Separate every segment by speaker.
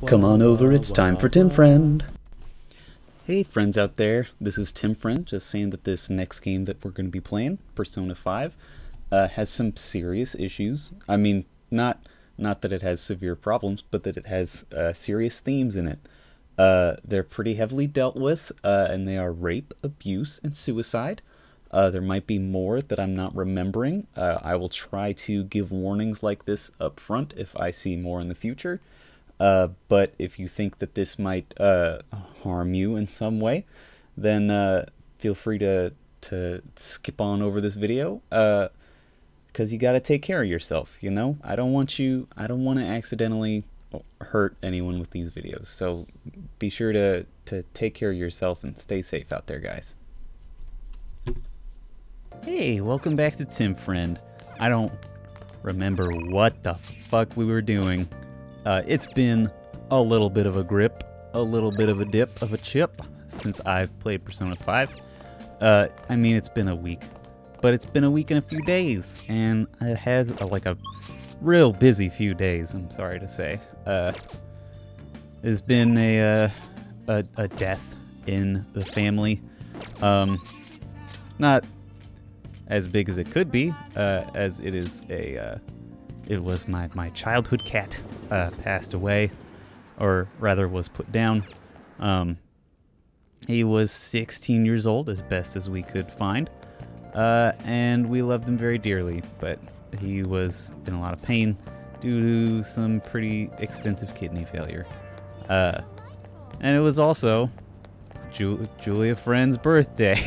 Speaker 1: Come on over, it's time for Tim Friend.
Speaker 2: Hey friends out there, this is Tim Friend, just saying that this next game that we're going to be playing, Persona 5, has some serious issues. I mean, not that it has severe problems, but that it has serious themes in it. They're pretty heavily dealt with, and they are rape, abuse, and suicide. There might be more that I'm not remembering. I will try to give warnings like this up front if I see more in the future. But if you think that this might harm you in some way, then feel free to skip on over this video, because you got to take care of yourself, you know? I don't want to accidentally hurt anyone with these videos, so be sure to take care of yourself and stay safe out there, guys. Hey, welcome back to Tim Friend. I don't remember what the fuck we were doing. It's been a little bit of a grip, a little bit of a dip of a chip since I've played Persona 5. I mean, it's been a week, but it's been a week and a few days, and I had like a real busy few days, I'm sorry to say. There's been a death in the family. Not as big as it could be, as it is it was my childhood cat passed away, or rather was put down. He was 16 years old, as best as we could find, and we loved him very dearly, but he was in a lot of pain due to some pretty extensive kidney failure. And it was also Julia Friend's birthday.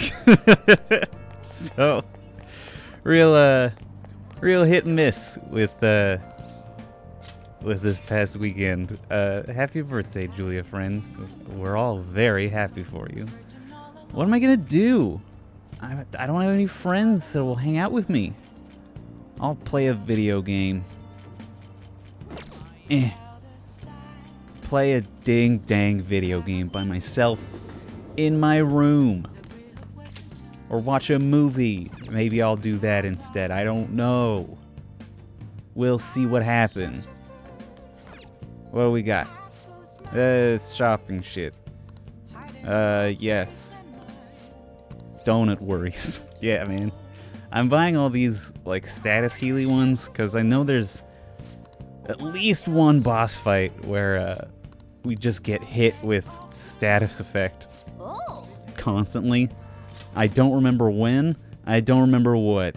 Speaker 2: So real hit and miss with this past weekend. Happy birthday, Julia Friend. We're all very happy for you. What am I gonna do? I don't have any friends that will hang out with me. I'll play a video game. Play a ding-dang video game by myself in my room. Or watch a movie. Maybe I'll do that instead. I don't know. We'll see what happens. What do we got? It's shopping shit. Yes. Donut worries. Yeah, man. I'm buying all these, like, status Healy ones, because I know there's at least one boss fight where, we just get hit with status effect constantly. I don't remember when, I don't remember what,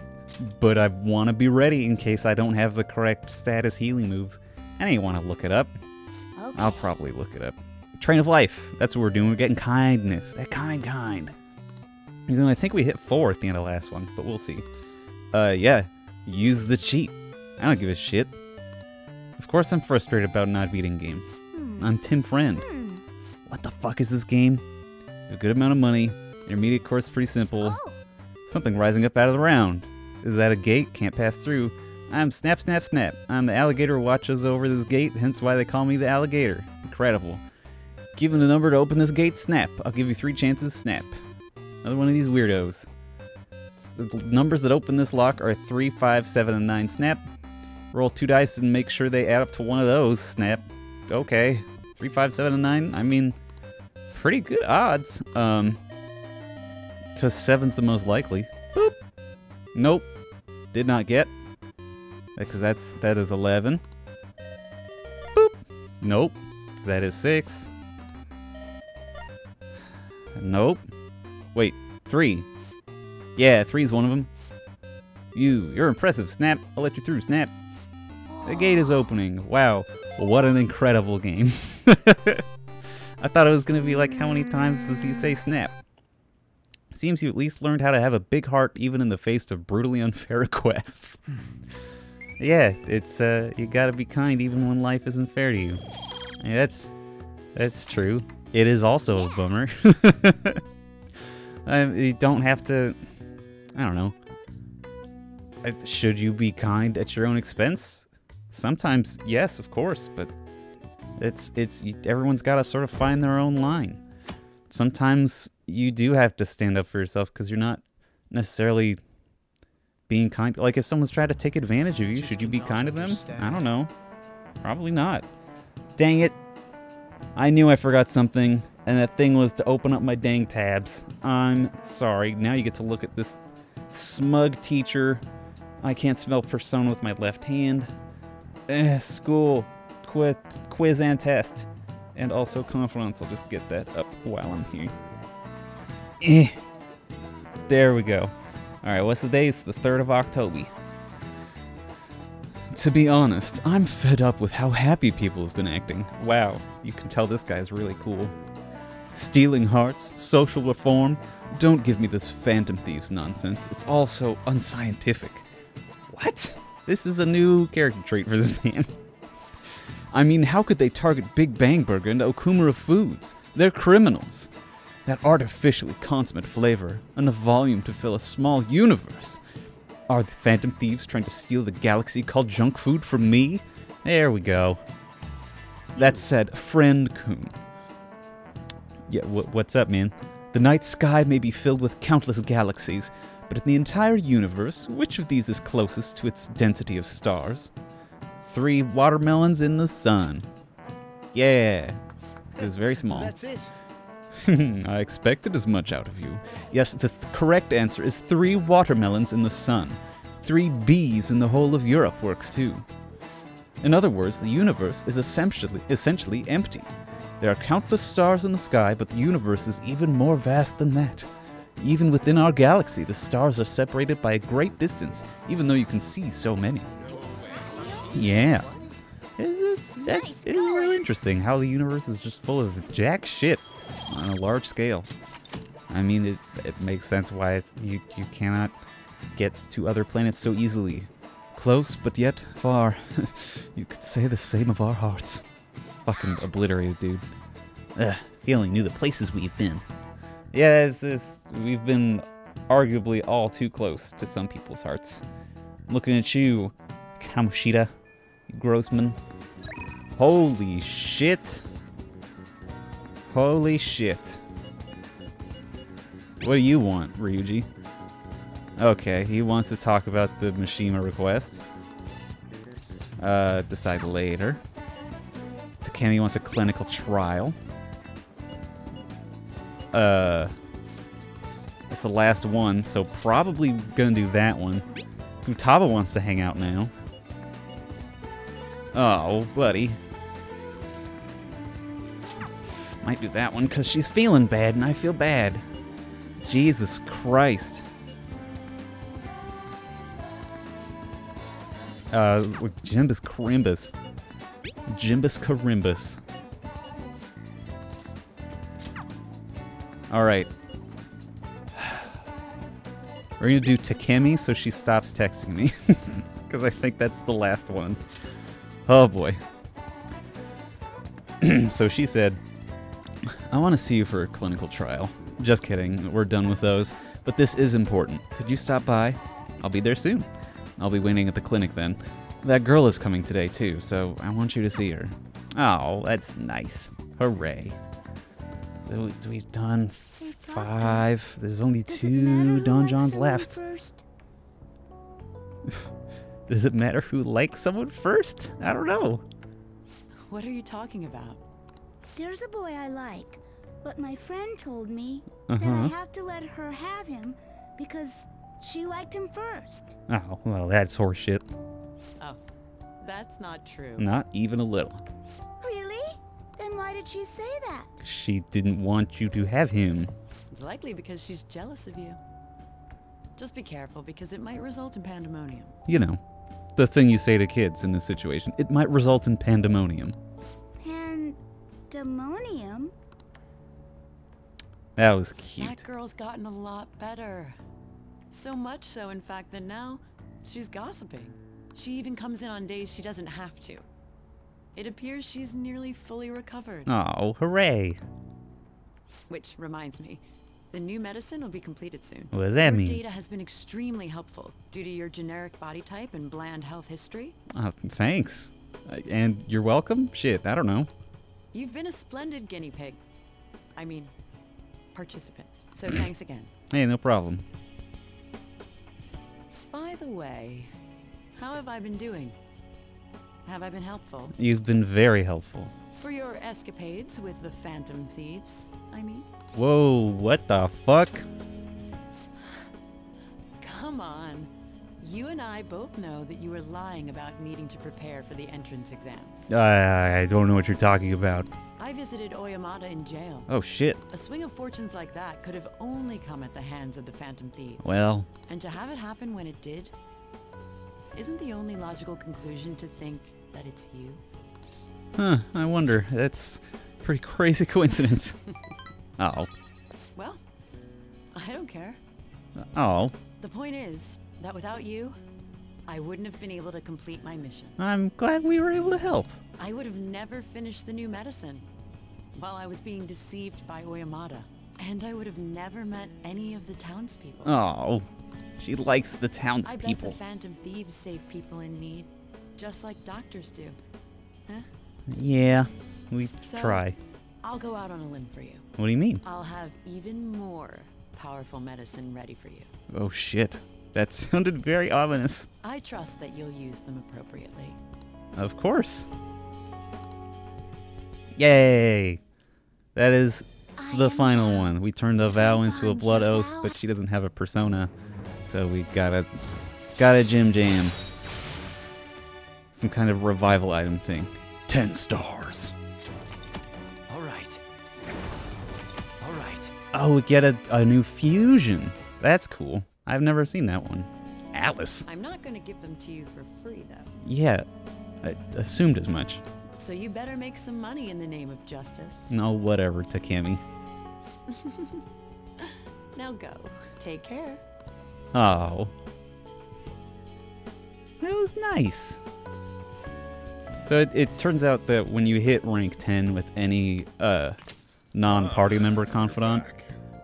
Speaker 2: but I want to be ready in case I don't have the correct status healing moves. I ain't want to look it up. Okay. I'll probably look it up. Train of Life, that's what we're doing. We're getting kindness. That kind. And then I think we hit 4 at the end of the last one, but we'll see. Yeah, use the cheat. I don't give a shit. Of course I'm frustrated about not beating game. I'm Tim Friend. What the fuck is this game? A good amount of money. Intermediate course pretty simple. Something rising up out of the ground. Is that a gate? Can't pass through. I'm Snap Snap Snap. I'm the alligator who watches over this gate, hence why they call me the alligator. Incredible. Given a number to open this gate, snap. I'll give you 3 chances, snap. Another one of these weirdos. The numbers that open this lock are 3, 5, 7, and 9, snap. Roll 2 dice and make sure they add up to one of those, snap. Okay. 3, 5, 7, and 9. I mean, pretty good odds. Because 7's the most likely. Boop. Nope. Did not get. Because that is 11. Boop. Nope. That is 6. Nope. Wait. 3. Yeah, 3 is one of them. You're impressive, snap. I'll let you through, snap. The gate is opening. Wow. What an incredible game. I thought it was going to be like, how many times does he say snap? Seems you at least learned how to have a big heart even in the face of brutally unfair requests. Yeah, it's, you gotta be kind even when life isn't fair to you. Yeah, that's true. It is also a bummer. You don't have to, I don't know. Should you be kind at your own expense? Sometimes, yes, of course, but everyone's gotta sort of find their own line. Sometimes you do have to stand up for yourself because you're not necessarily being kind. Like, if someone's trying to take advantage of you, should you be kind to them? I don't know. Probably not. Dang it. I knew I forgot something, and that thing was to open up my dang tabs. I'm sorry. Now you get to look at this smug teacher. I can't spell persona with my left hand. School, quiz and test. And also conference. I'll just get that up while I'm here. There we go. Alright, what's the day? It's the 3rd of October. To be honest, I'm fed up with how happy people have been acting. Wow, you can tell this guy's really cool. Stealing hearts, social reform, don't give me this Phantom Thieves nonsense. It's all so unscientific. What? This is a new character trait for this man. I mean, how could they target Big Bang Burger and Okumura Foods? They're criminals. That artificially consummate flavor, enough volume to fill a small universe. Are the Phantom Thieves trying to steal the galaxy called junk food from me? There we go. That said, friend Coon. Yeah, what's up, man? The night sky may be filled with countless galaxies, but in the entire universe, which of these is closest to its density of stars? 3 watermelons in the sun. Yeah, it's very small.
Speaker 3: That's it.
Speaker 2: I expected as much out of you. Yes, the correct answer is 3 watermelons in the sun. 3 bees in the whole of Europe works too. In other words, the universe is essentially empty. There are countless stars in the sky, but the universe is even more vast than that. Even within our galaxy, the stars are separated by a great distance, even though you can see so many. Yeah. It's really interesting how the universe is just full of jack shit on a large scale. I mean, it makes sense why you cannot get to other planets so easily. Close, but yet far. You could say the same of our hearts. Fucking obliterated, dude. Ugh, if you only knew the places we've been. Yeah, we've been arguably all too close to some people's hearts. Looking at you, Kamoshida, you Grossman. Holy shit. Holy shit. What do you want, Ryuji? Okay, he wants to talk about the Mishima request. Decide later. Takemi wants a clinical trial. That's the last one, so probably gonna do that one. Futaba wants to hang out now. Oh, buddy. Might do that one because she's feeling bad and I feel bad. Jesus Christ. Jimbus Carimbus. Jimbus Carimbus. Alright. We're gonna do Takemi so she stops texting me. Because I think that's the last one. Oh boy. So she said, I want to see you for a clinical trial. Just kidding, we're done with those. But this is important. Could you stop by? I'll be there soon. I'll be waiting at the clinic then. That girl is coming today too, so I want you to see her. Oh, that's nice. Hooray. We've done 5. There's only 2 donjons left. Does it matter who likes someone first? I don't know.
Speaker 4: What are you talking about?
Speaker 5: There's a boy I like, but my friend told me that I have to let her have him because she liked him first.
Speaker 2: Oh, well, that's horseshit.
Speaker 4: Oh, that's not true.
Speaker 2: Not even a little.
Speaker 5: Really? Then why did she say that?
Speaker 2: She didn't want you to have him.
Speaker 4: It's likely because she's jealous of you. Just be careful because it might result in pandemonium.
Speaker 2: You know, the thing you say to kids in this situation. It might result in pandemonium.
Speaker 5: Pandemonium?
Speaker 2: That was cute.
Speaker 4: That girl's gotten a lot better. So much so, in fact, that now she's gossiping. She even comes in on days she doesn't have to. It appears she's nearly fully recovered.
Speaker 2: Oh, hooray.
Speaker 4: Which reminds me, the new medicine will be completed soon.
Speaker 2: What does that mean?
Speaker 4: Your data has been extremely helpful due to your generic body type and bland health history.
Speaker 2: Thanks. And you're welcome? Shit, I don't know.
Speaker 4: You've been a splendid guinea pig. I mean, participant. So thanks again.
Speaker 2: Hey, no problem.
Speaker 4: By the way, how have I been doing? Have I been helpful?
Speaker 2: You've been very helpful.
Speaker 4: For your escapades with the Phantom Thieves, I mean.
Speaker 2: Whoa, what the fuck?
Speaker 4: Come on. You and I both know that you were lying about needing to prepare for the entrance exams.
Speaker 2: I don't know what you're talking about.
Speaker 4: I visited Oyamata in jail.
Speaker 2: Oh shit.
Speaker 4: A swing of fortunes like that could have only come at the hands of the Phantom Thieves.
Speaker 2: Well,
Speaker 4: And to have it happen when it did, isn't the only logical conclusion to think that it's you?
Speaker 2: huh, I wonder. That's a pretty crazy coincidence. Oh.
Speaker 4: Well, I don't care.
Speaker 2: Oh.
Speaker 4: The point is that without you, I wouldn't have been able to complete my mission.
Speaker 2: I'm glad we were able to help.
Speaker 4: I would have never finished the new medicine while I was being deceived by Oyamata. And I would have never met any of the townspeople.
Speaker 2: Oh. She likes the
Speaker 4: I bet
Speaker 2: townspeople.
Speaker 4: the Phantom Thieves save people in need, just like doctors do. Huh?
Speaker 2: Yeah, we
Speaker 4: So-
Speaker 2: try.
Speaker 4: I'll go out on a limb for you.
Speaker 2: What do you mean?
Speaker 4: I'll have even more powerful medicine ready for you.
Speaker 2: Oh shit. That sounded very ominous.
Speaker 4: I trust that you'll use them appropriately.
Speaker 2: Of course. Yay! That is the final one. We turned a vow into a blood oath, but she doesn't have a persona. So we gotta Jim Jam. Some kind of revival item thing. 10 stars.
Speaker 3: Alright. Alright.
Speaker 2: Oh, we get a new fusion. That's cool. I've never seen that one. Alice.
Speaker 4: I'm not going to give them to you for free, though.
Speaker 2: Yeah, I assumed as much.
Speaker 4: So you better make some money in the name of justice.
Speaker 2: No, whatever, Takemi.
Speaker 4: Now go. Take care.
Speaker 2: Oh. That was nice. So it turns out that when you hit rank 10 with any non-party member confidant,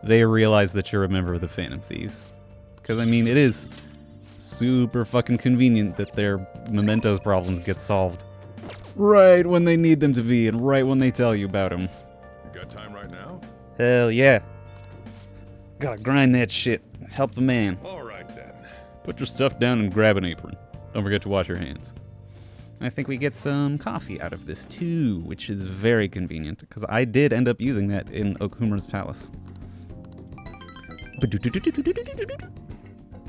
Speaker 2: they realize that you're a member of the Phantom Thieves. Because, I mean, it is super fucking convenient that their Mementos problems get solved right when they need them to be and right when they tell you about them.
Speaker 3: You got time right now?
Speaker 2: Hell yeah. Gotta grind that shit. Help the man.
Speaker 3: Alright then.
Speaker 2: Put your stuff down and grab an apron. Don't forget to wash your hands. I think we get some coffee out of this too, which is very convenient, because I did end up using that in Okuma's palace.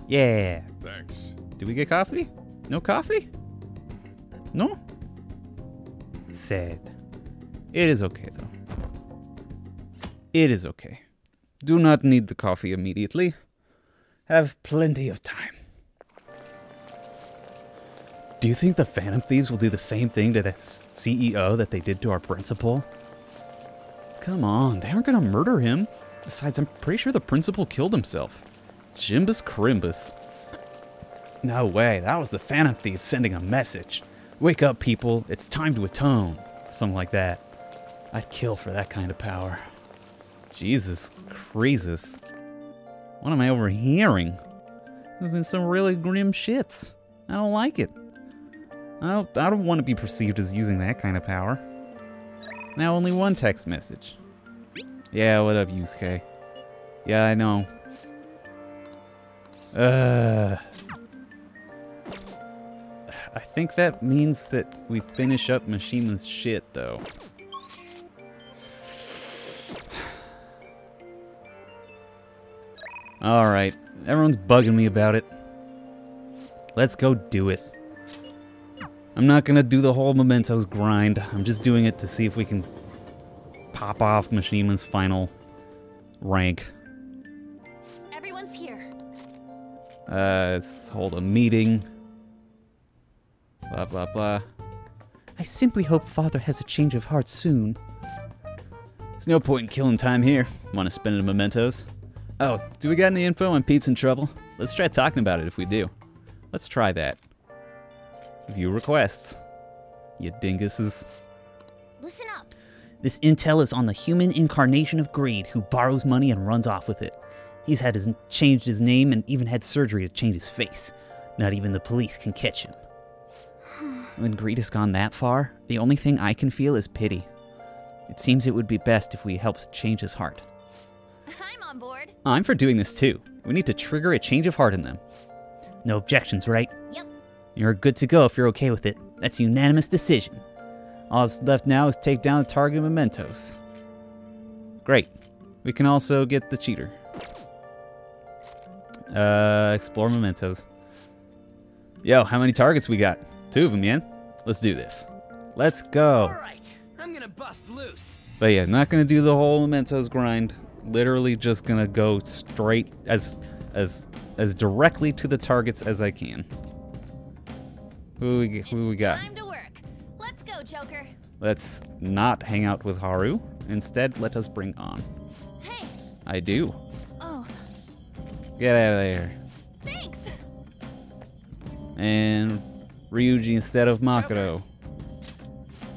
Speaker 2: Yeah.
Speaker 3: Thanks.
Speaker 2: Did we get coffee? No coffee? No? Sad. It is okay, though. It is okay. Do not need the coffee immediately. Have plenty of time. Do you think the Phantom Thieves will do the same thing to the CEO that they did to our principal? Come on, they aren't gonna murder him. Besides, I'm pretty sure the principal killed himself. Jimbus Crimbus. No way, that was the Phantom Thieves sending a message. Wake up, people, it's time to atone. Something like that. I'd kill for that kind of power. Jesus Christus. What am I overhearing? There's been some really grim shits. I don't like it. I don't want to be perceived as using that kind of power. Now only one text message. Yeah, what up, Yusuke? Yeah, I know. I think that means that we finish up Mishima's shit, though. Alright, everyone's bugging me about it. Let's go do it. I'm not gonna do the whole Mementos grind. I'm just doing it to see if we can pop off Mishima's final rank.
Speaker 6: Everyone's here.
Speaker 2: Let's hold a meeting. Blah, blah, blah. I simply hope Father has a change of heart soon. There's no point in killing time here. Want to spend it in Mementos? Oh, do we got any info on Peeps in trouble? Let's try talking about it if we do. Let's try that. View requests. You dinguses.
Speaker 6: Listen up.
Speaker 1: This intel is on the human incarnation of greed who borrows money and runs off with it. He's changed his name and even had surgery to change his face. Not even the police can catch him. When greed has gone that far, the only thing I can feel is pity. It seems it would be best if we helped change his heart.
Speaker 6: I'm on board.
Speaker 2: I'm for doing this too. We need to trigger a change of heart in them.
Speaker 1: No objections, right?
Speaker 6: Yep.
Speaker 1: You're good to go if you're okay with it. That's a unanimous decision.
Speaker 2: All that's left now is take down the target Mementos. Great. We can also get the cheater. Explore Mementos. Yo, how many targets we got? 2 of them, man. Let's do this. Let's go.
Speaker 7: Alright, I'm gonna bust loose.
Speaker 2: But yeah, not gonna do the whole Mementos grind. Literally just gonna go straight as directly to the targets as I can. Who we got?
Speaker 6: Time to work. Let's go, Joker.
Speaker 2: Let's not hang out with Haru. Instead, let us bring on.
Speaker 6: Hey.
Speaker 2: I do.
Speaker 6: Oh,
Speaker 2: Get out of there.
Speaker 6: thanks.
Speaker 2: And Ryuji instead of Makoto.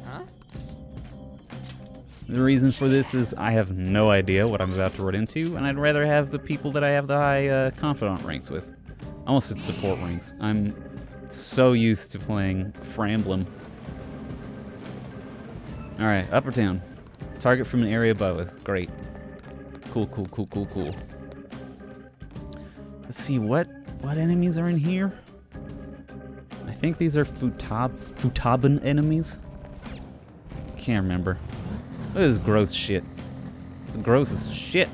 Speaker 7: Huh?
Speaker 2: The reason for this is I have no idea what I'm about to run into, and I'd rather have the people that I have the high confidant ranks with. I almost said support ranks. I'm so used to playing Fire Emblem. Alright, up or down? Target from an area above us. Great. Cool. Let's see, what enemies are in here? I think these are Futaban enemies. Can't remember. Look at this gross shit. It's gross as shit.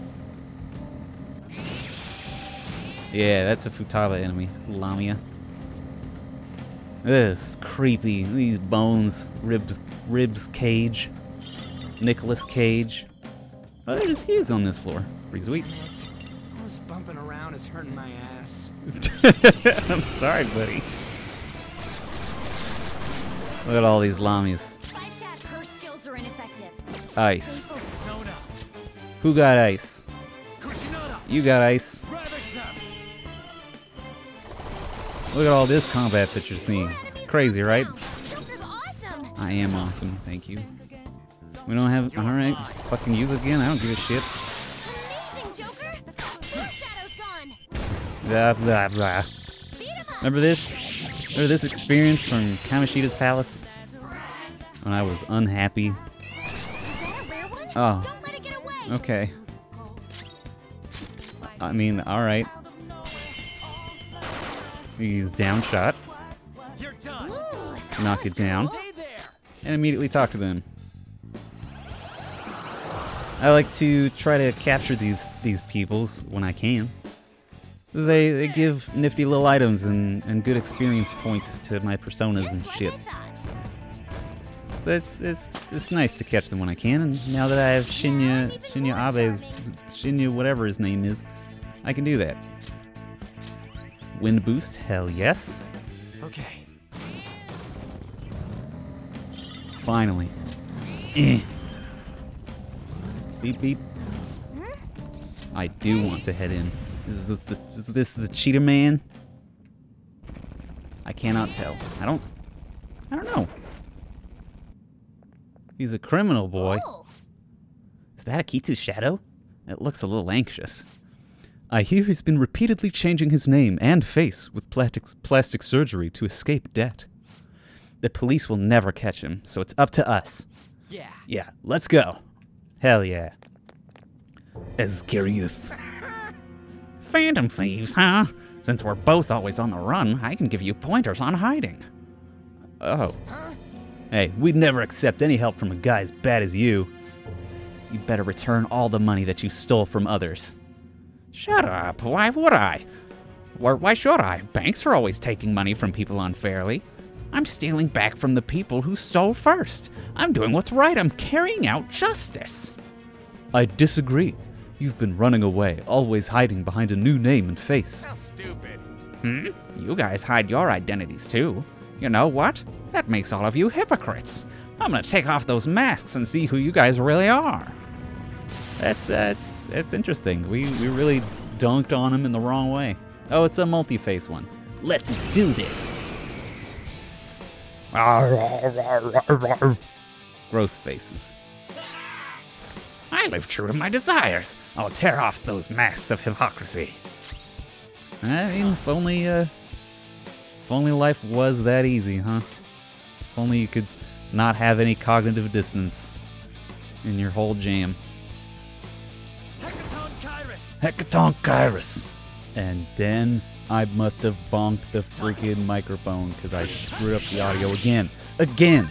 Speaker 2: Yeah, that's a Futaba enemy. Lamia. This creepy. These bones. Ribs Cage. Nicholas Cage. Oh, there's he's on this floor. Pretty sweet.
Speaker 7: All this bumping around is hurting my ass.
Speaker 2: I'm sorry, buddy. Look at all these Lamias.
Speaker 6: 5 chat, her skills are ineffective.
Speaker 2: Ice.
Speaker 7: Soda.
Speaker 2: Who got ice?
Speaker 7: Kushinada.
Speaker 2: You got ice.
Speaker 7: Rabbit snap.
Speaker 2: Look at all this combat that you're seeing. It's crazy, right?
Speaker 6: Joker's awesome.
Speaker 2: I am awesome, thank you. We don't have. Alright, just fucking use it again. I don't give a shit.
Speaker 6: Amazing, Joker. Your shadow's gone.
Speaker 2: Blah, blah, blah.
Speaker 6: Beat him up.
Speaker 2: Remember this? Remember this experience from Kamoshida's Palace? When I was unhappy.
Speaker 6: Is that a rare one?
Speaker 2: Oh.
Speaker 6: Don't let it get away.
Speaker 2: Okay. I mean, alright. Use down shot.
Speaker 7: You're done.
Speaker 6: Ooh,
Speaker 2: Knock it down.
Speaker 7: Stay there.
Speaker 2: And immediately talk to them. I like to try to capture these peoples when I can. They give nifty little items and good experience points to my personas and
Speaker 6: just
Speaker 2: shit.
Speaker 6: like I thought.
Speaker 2: So it's nice to catch them when I can. And now that I have Shinya whatever his name is, I can do that. Wind boost, hell yes.
Speaker 7: Okay.
Speaker 2: Finally. Eh. Beep beep. I do want to head in. Is this the cheetah man? I cannot tell. I don't know. He's a criminal boy.
Speaker 6: Oh.
Speaker 2: Is that Akitsu's shadow? It looks a little anxious. I hear he's been repeatedly changing his name and face with plastic surgery to escape debt. The police will never catch him, so it's up to us.
Speaker 7: Yeah.
Speaker 2: Yeah, let's go. Hell yeah. Ezkirith. Phantom thieves, huh? Since we're both always on the run, I can give you pointers on hiding. Oh. Hey, we'd never accept any help from a guy as bad as you. You better return all the money that you stole from others. Shut up. Why would I? Why should I? Banks are always taking money from people unfairly. I'm stealing back from the people who stole first. I'm doing what's right. I'm carrying out justice. I disagree. You've been running away, always hiding behind a new name and face.
Speaker 7: How stupid.
Speaker 2: You guys hide your identities too. You know what? That makes all of you hypocrites. I'm gonna take off those masks and see who you guys really are. That's interesting. We really dunked on him in the wrong way. Oh, it's a multi-face one. Let's do this. Gross faces. I live true to my desires. I'll tear off those masks of hypocrisy. I mean, if only life was that easy, huh? If only you could not have any cognitive dissonance in your whole jam.
Speaker 7: Hecaton Kyrus.
Speaker 2: Hecaton Kyrus. And then I must have bonked the freaking microphone because I screwed up the audio again. Again!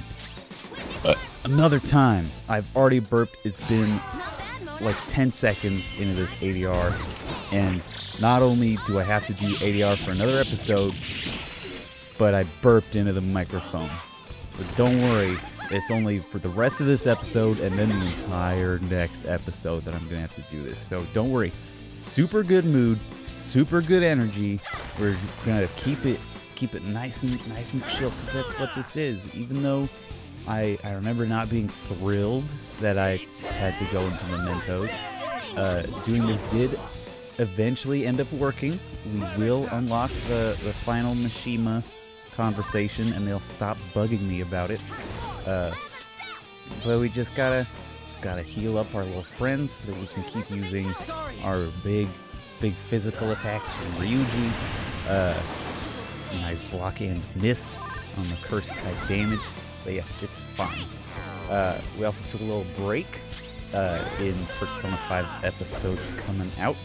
Speaker 2: another time. I've already burped. It's been
Speaker 6: Not bad, Mona.
Speaker 2: like 10 seconds into this ADR, and not only do I have to do ADR for another episode, but I burped into the microphone. But don't worry, it's only for the rest of this episode and then the entire next episode that I'm gonna have to do this. So don't worry. Super good mood, super good energy. We're gonna keep it nice and chill, because that's what this is. Even though I remember not being thrilled that I had to go into Mementos, doing this did eventually end up working. We will unlock the final Mishima conversation, and they'll stop bugging me about it. But we just gotta heal up our little friends so that we can keep using our big physical attacks from Ryuji. Nice block and miss on the curse type damage. But yeah, it's fine. We also took a little break in Persona 5 episodes coming out.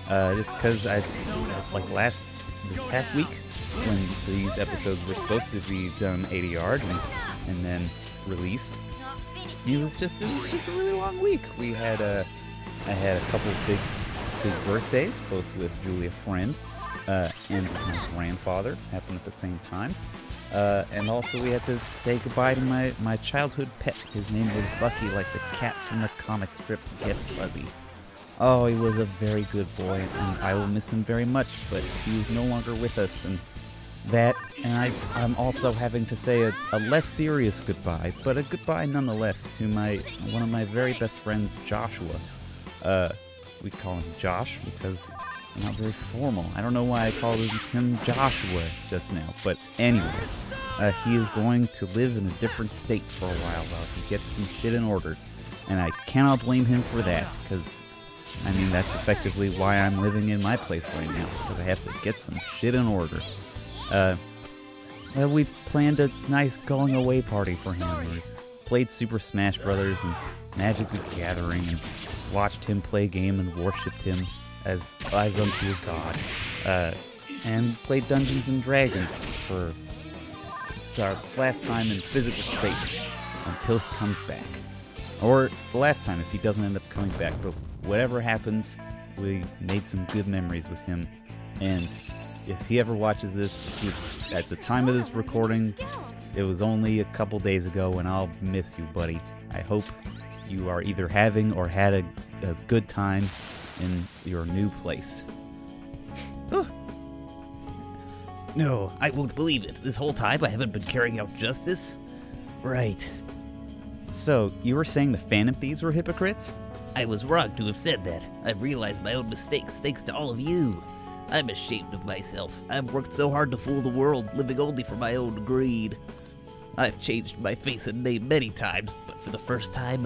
Speaker 2: Just because this past week, when these episodes were supposed to be done ADR'd and then released, it was just a really long week. I had a couple of big birthdays, both with Julia Friend and my grandfather happened at the same time. And also we had to say goodbye to my childhood pet. His name was Bucky, like the cat from the comic strip Get Fuzzy. Oh, he was a very good boy, and I will miss him very much, but he is no longer with us, and I'm also having to say a less serious goodbye, but a goodbye nonetheless to one of my very best friends, Joshua. We call him Josh because I'm not very formal. I don't know why I called him Joshua just now, but anyway, he is going to live in a different state for a while he gets some shit in order, and I cannot blame him for that, because I mean, that's effectively why I'm living in my place right now, because I have to get some shit in order. Well, we planned a nice going away party for him. We played Super Smash Brothers and Magic the Gathering and watched him play a game and worshipped him as unto a god. And played Dungeons and Dragons for our last time in physical space until he comes back. Or the last time if he doesn't end up coming back. But whatever happens, we made some good memories with him. And if he ever watches this, at the time of this recording, it was only a couple days ago, and I'll miss you, buddy. I hope you are either having or had a good time in your new place.
Speaker 1: No, I won't believe it. This whole time I haven't been carrying out justice? Right.
Speaker 2: So, you were saying the Phantom Thieves were hypocrites?
Speaker 1: I was wrong to have said that. I've realized my own mistakes thanks to all of you. I'm ashamed of myself. I've worked so hard to fool the world, living only for my own greed. I've changed my face and name many times, but for the first time,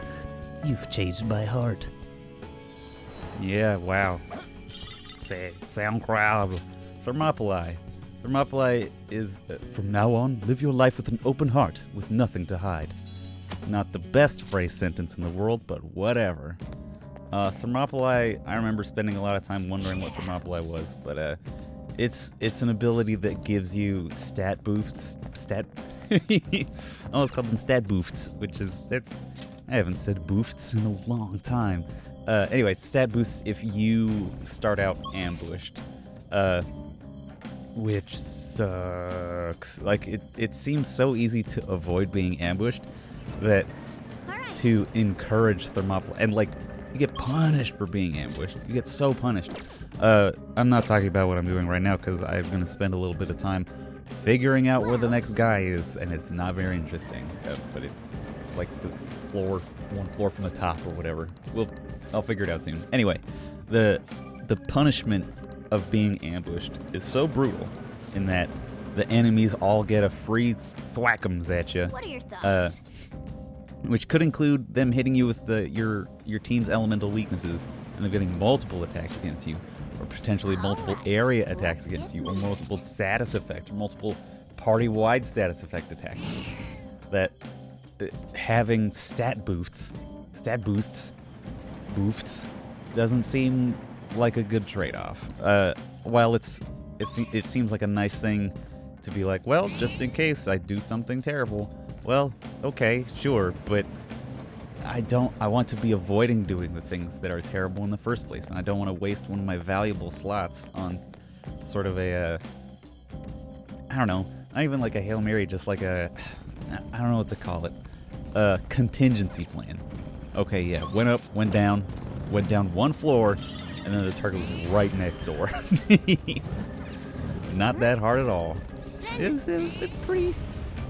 Speaker 1: you've changed my heart.
Speaker 2: Yeah, wow. SoundCloud. Thermopylae. Thermopylae is, from now on, live your life with an open heart, with nothing to hide. Not the best phrase sentence in the world, but whatever. Thermopylae, I remember spending a lot of time wondering what Thermopylae was, but it's an ability that gives you stat boosts. I almost called them stat boosts, I haven't said boosts in a long time. Anyway, stat boosts if you start out ambushed, which sucks. Like, it seems so easy to avoid being ambushed that to encourage Thermopylae, and like, you get punished for being ambushed. You get so punished. I'm not talking about what I'm doing right now because I'm going to spend a little bit of time figuring out where the next guy is, and it's not very interesting. But it's like one floor from the top or whatever. I'll figure it out soon. Anyway, the punishment of being ambushed is so brutal in that the enemies all get a free thwack'ems at you.
Speaker 6: What are your thoughts?
Speaker 2: Which could include them hitting you with your team's elemental weaknesses, and them getting multiple attacks against you, or potentially multiple area attacks against you, or multiple status effects, or multiple party-wide status effect attacks. That having stat boosts, doesn't seem like a good trade-off. While it seems like a nice thing to be like, well, just in case I do something terrible, well, okay, sure, but I want to be avoiding doing the things that are terrible in the first place, and I don't want to waste one of my valuable slots on sort of a, I don't know, not even like a Hail Mary, just like a, I don't know what to call it, a contingency plan. Okay, yeah, went up, went down one floor, and then the target was right next door. Not that hard at all. It was a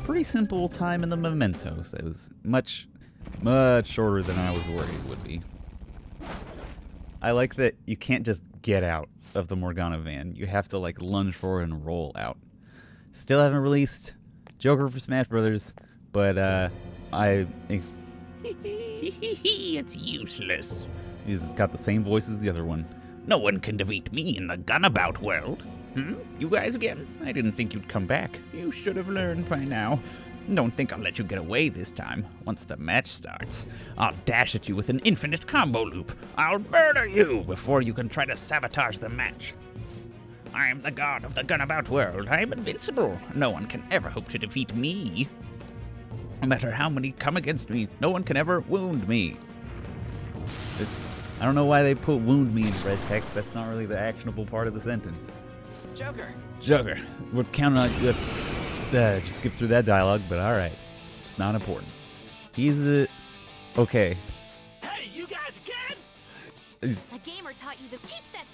Speaker 2: pretty simple time in the Mementos. It was much shorter than I was worried it would be. I like that you can't just get out of the Morgana van. You have to like lunge forward and roll out. Still haven't released Joker for Smash Brothers, but
Speaker 1: It's useless.
Speaker 2: He's got the same voice as the other one.
Speaker 1: No one can defeat me in the Gunabout world. You guys again? I didn't think you'd come back. You should have learned by now. Don't think I'll let you get away this time. Once the match starts, I'll dash at you with an infinite combo loop. I'll murder you before you can try to sabotage the match. I am the god of the Gunabout world. I am invincible. No one can ever hope to defeat me. No matter how many come against me, no one can ever wound me.
Speaker 2: I don't know why they put wound me in red text. That's not really the actionable part of the sentence.
Speaker 7: Joker.
Speaker 2: We're counting on you. Just skip through that dialogue, but alright. It's not important. He's the... Okay.
Speaker 7: Hey, you guys again?
Speaker 6: A gamer taught you to teach that.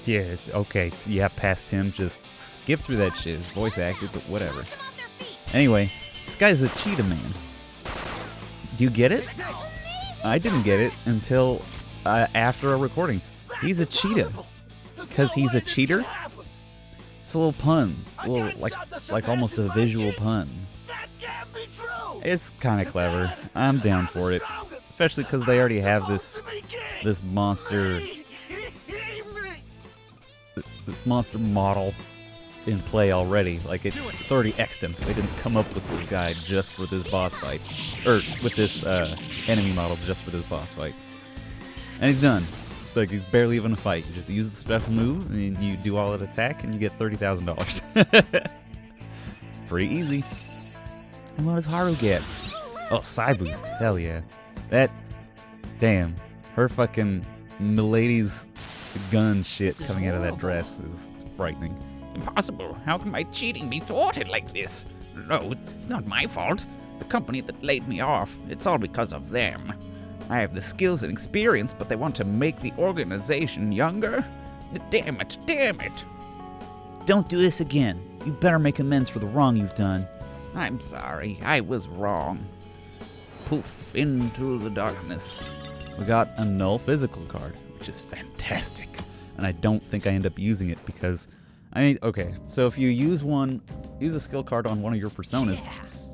Speaker 2: Yeah, okay. Yeah, past him. Just skip through that shit. It's voice acted, but whatever.
Speaker 6: Knock them off their feet.
Speaker 2: Anyway, this guy's a cheetah man. Do you get it? I didn't get it until after a recording. He's a cheetah. Because he's a cheater? It's a little pun. A little, like almost a visual pun. It's kind of clever. I'm down for it. Especially because they already have this monster... This monster model in play already. Like, it's already X'd him. They didn't come up with this guy just for this boss fight. Or with this enemy model just for this boss fight. And he's done. Like, he's barely even a fight. You just use the special move, and you do all that attack, and you get $30,000. Pretty easy. And what does Haru get? Oh, side boost. Hell yeah. That... Damn. Her fucking milady's gun shit coming out of that dress is frightening.
Speaker 1: Impossible. How can my cheating be thwarted like this? No, it's not my fault. The company that laid me off. It's all because of them. I have the skills and experience, but they want to make the organization younger? Damn it, damn it.
Speaker 2: Don't do this again. You better make amends for the wrong you've done.
Speaker 1: I'm sorry, I was wrong. Poof, into the darkness.
Speaker 2: We got a null physical card, which is fantastic. And I don't think I end up using it because, I mean, okay, so if you use a skill card on one of your personas,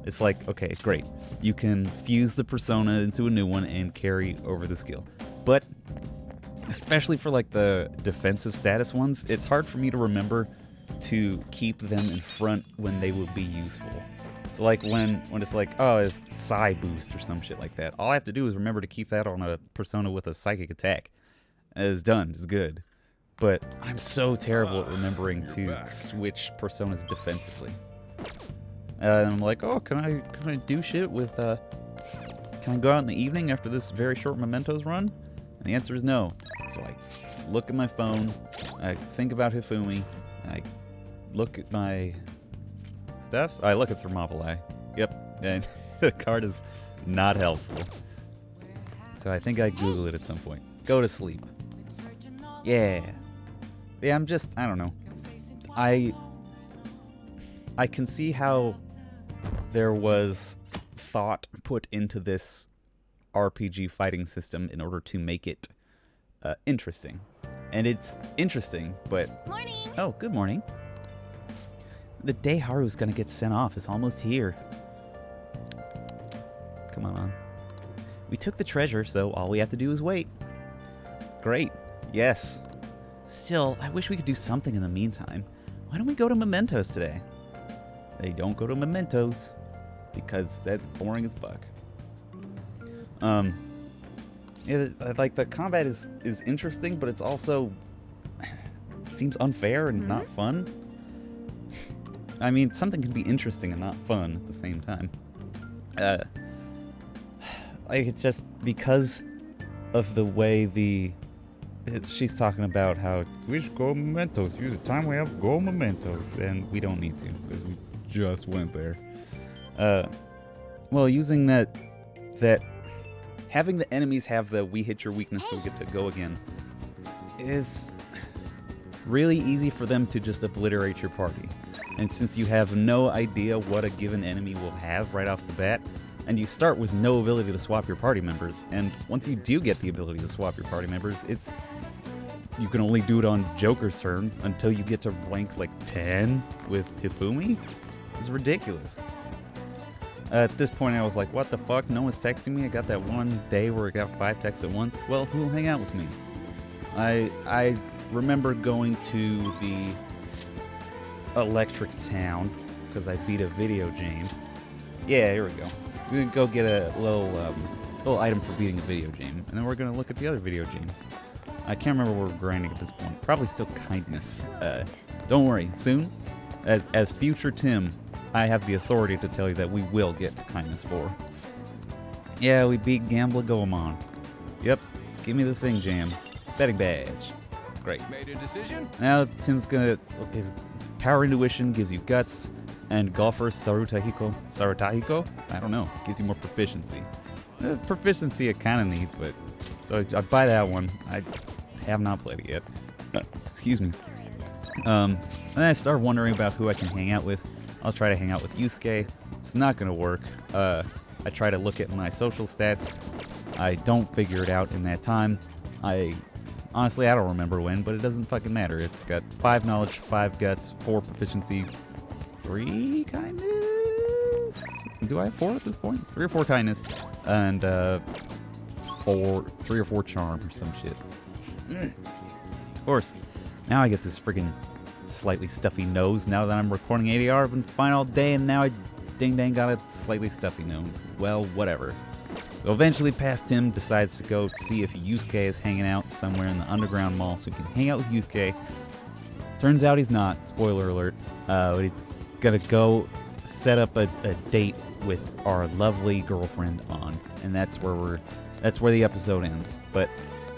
Speaker 2: it's like, okay, great. You can fuse the persona into a new one and carry over the skill. But, especially for like the defensive status ones, it's hard for me to remember to keep them in front when they will be useful. So like when it's like, oh, it's Psi boost or some shit like that, all I have to do is remember to keep that on a persona with a psychic attack. And it's done, it's good. But I'm so terrible at remembering to switch personas defensively. And I'm like, oh, can I do shit with, can I go out in the evening after this very short Mementos run? And the answer is no. So I look at my phone, I think about Hifumi, and I look at my stuff. I look at Thermopylae. Yep, and the card is not helpful. So I think I Google it at some point. Go to sleep. Yeah. Yeah, I'm just, I don't know. I can see how there was thought put into this RPG fighting system in order to make it interesting. And it's interesting, but...
Speaker 6: Morning.
Speaker 2: Oh, good morning. The day Haru's gonna get sent off is almost here. Come on. We took the treasure, so all we have to do is wait. Great. Yes. Still, I wish we could do something in the meantime. Why don't we go to Mementos today? They don't go to Mementos because that's boring as fuck. Yeah, like the combat is interesting, but it's also seems unfair and not fun. I mean, something can be interesting and not fun at the same time. Like, it's just because of the way she's talking about how we should go Mementos. Use the time we have, go Mementos. And we don't need to, because we just went there. Well, using that having the enemies have the we hit your weakness so we get to go again is really easy for them to just obliterate your party. And since you have no idea what a given enemy will have right off the bat, and you start with no ability to swap your party members, and once you do get the ability to swap your party members, you can only do it on Joker's turn until you get to rank like 10 with Hifumi. It's ridiculous. At this point I was like, what the fuck, no one's texting me? I got that one day where I got 5 texts at once. Well, who'll hang out with me? I remember going to the Electric Town because I beat a video game. Yeah, here we go. We're gonna go get a little item for beating a video game, and then we're gonna look at the other video games. I can't remember what we're grinding at this point. Probably still kindness. Don't worry, soon, as future Tim, I have the authority to tell you that we will get to kindness 4. Yeah, we beat Gambler Goemon. Yep, give me the thing, Jam. Betting badge. Great.
Speaker 3: Made a decision?
Speaker 2: Now Tim's gonna. His power intuition gives you guts, and golfer Sarutahiko? I don't know. Gives you more proficiency. Proficiency I kind of need, but so I buy that one. I have not played it yet. Excuse me. And then I start wondering about who I can hang out with. I'll try to hang out with Yusuke. It's not gonna work. I try to look at my social stats. I don't figure it out in that time. Honestly, I don't remember when, but it doesn't fucking matter. It's got 5 knowledge, 5 guts, 4 proficiency, 3 kindness? Do I have 4 at this point? 3 or 4 kindness, and 3 or 4 charm or some shit. Of course, now I get this friggin' slightly stuffy nose now that I'm recording ADR. I've been fine all day, and now I ding-dang got a slightly stuffy nose. Well, whatever. So eventually, past Tim decides to go see if Yusuke is hanging out somewhere in the underground mall so he can hang out with Yusuke. Turns out he's not. Spoiler alert. But he's gonna go set up a date with our lovely girlfriend on, and that's where the episode ends. But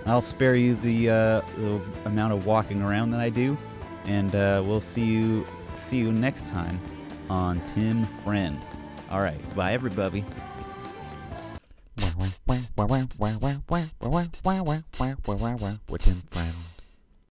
Speaker 2: I'll spare you the amount of walking around that I do, and we'll see you next time on Tim Friend. All right, bye everybody. With Tim Friend.